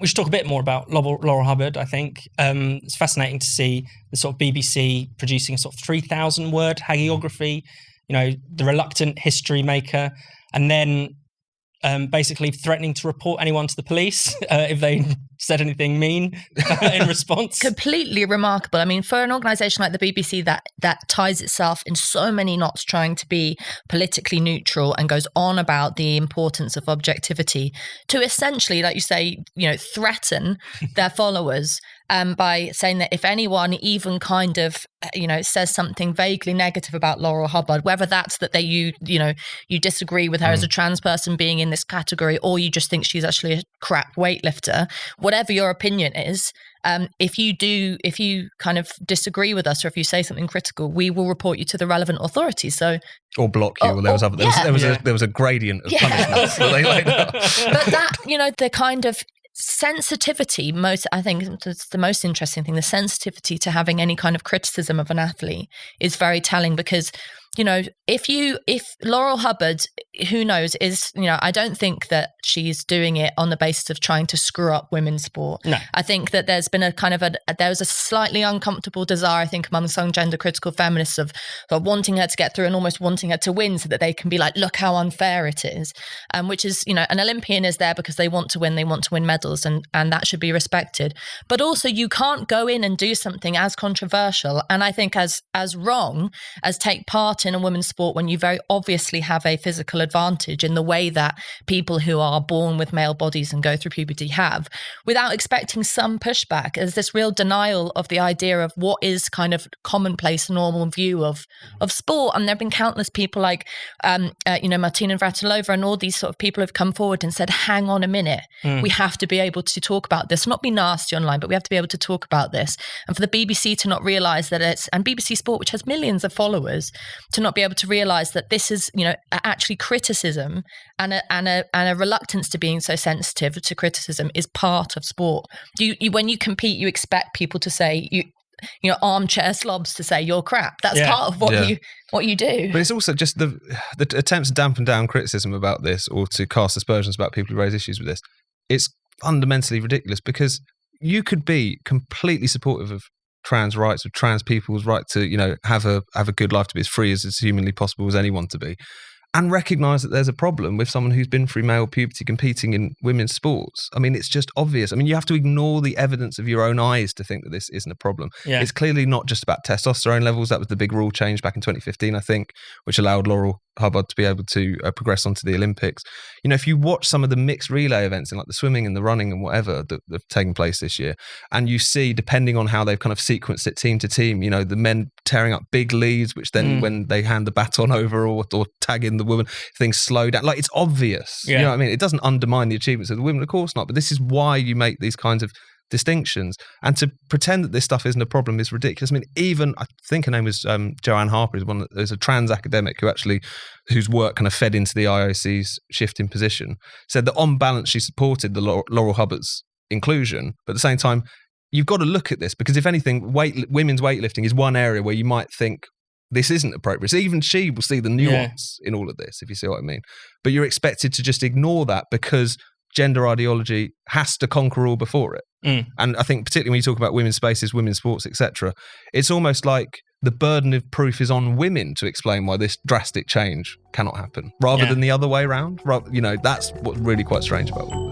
we should talk a bit more about Laurel Hubbard, I think. It's fascinating to see the sort of BBC producing a sort of 3,000 word hagiography, the reluctant history maker, and then basically threatening to report anyone to the police if they said anything mean in response. Completely remarkable. I mean, for an organisation like the BBC that ties itself in so many knots trying to be politically neutral and goes on about the importance of objectivity, to essentially, like you say, threaten their followers by saying that if anyone even kind of, says something vaguely negative about Laurel Hubbard, whether that's that you disagree with her as a trans person being in this category, or you just think she's actually a crap weightlifter, whatever your opinion is, if you kind of disagree with us, or if you say something critical, we will report you to the relevant authorities. So, or block you. There was a gradient of punishments that they laid out. But that, the kind of sensitivity, I think it's the most interesting thing, the sensitivity to having any kind of criticism of an athlete is very telling, because if Laurel Hubbard, who knows, is, I don't think that she's doing it on the basis of trying to screw up women's sport. No. I think that there's been there was a slightly uncomfortable desire, I think, among some gender critical feminists of wanting her to get through and almost wanting her to win so that they can be like, look how unfair it is. Which is, an Olympian is there because they want to win medals, and that should be respected. But also you can't go in and do something as controversial and I think as wrong as take part in a women's sport when you very obviously have a physical advantage in the way that people who are born with male bodies and go through puberty have, without expecting some pushback. There's this real denial of the idea of what is kind of commonplace, normal view of sport. And there have been countless people like, Martina Navratilova and all these sort of people have come forward and said, hang on a minute, we have to be able to talk about this, not be nasty online, but we have to be able to talk about this. And for the BBC to not realise that and BBC Sport, which has millions of followers, to not be able to realise that this is, actually criticism and a reluctance to being so sensitive to criticism is part of sport. When you compete, you expect people to say armchair slobs to say you're crap. That's part of what you do. But it's also just the attempts to dampen down criticism about this, or to cast aspersions about people who raise issues with this. It's fundamentally ridiculous, because you could be completely supportive of trans rights, of trans people's right to, have a good life, to be as free as humanly possible as anyone to be, and recognise that there's a problem with someone who's been through male puberty competing in women's sports. I mean, it's just obvious. I mean, you have to ignore the evidence of your own eyes to think that this isn't a problem. Yeah. It's clearly not just about testosterone levels. That was the big rule change back in 2015, I think, which allowed Laurel Hubbard to be able to progress onto the Olympics. If you watch some of the mixed relay events in like the swimming and the running and whatever that have taken place this year, and you see, depending on how they've kind of sequenced it team to team, the men tearing up big leads, which then when they hand the baton over or tag in the woman, things slow down. Like, it's obvious. Yeah. You know what I mean? It doesn't undermine the achievements of the women, of course not, but this is why you make these kinds of distinctions. And to pretend that this stuff isn't a problem is ridiculous. I mean, even, I think her name was Joanne Harper, is a trans academic whose work kind of fed into the IOC's shift in position, said that on balance she supported the Laurel Hubbard's inclusion, but at the same time you've got to look at this, because if anything, women's weightlifting is one area where you might think this isn't appropriate. So even she will see the nuance in all of this, if you see what I mean. But you're expected to just ignore that because gender ideology has to conquer all before it. And I think particularly when you talk about women's spaces, women's sports, etc., it's almost like the burden of proof is on women to explain why this drastic change cannot happen, rather than the other way around. That's what's really quite strange about all of this.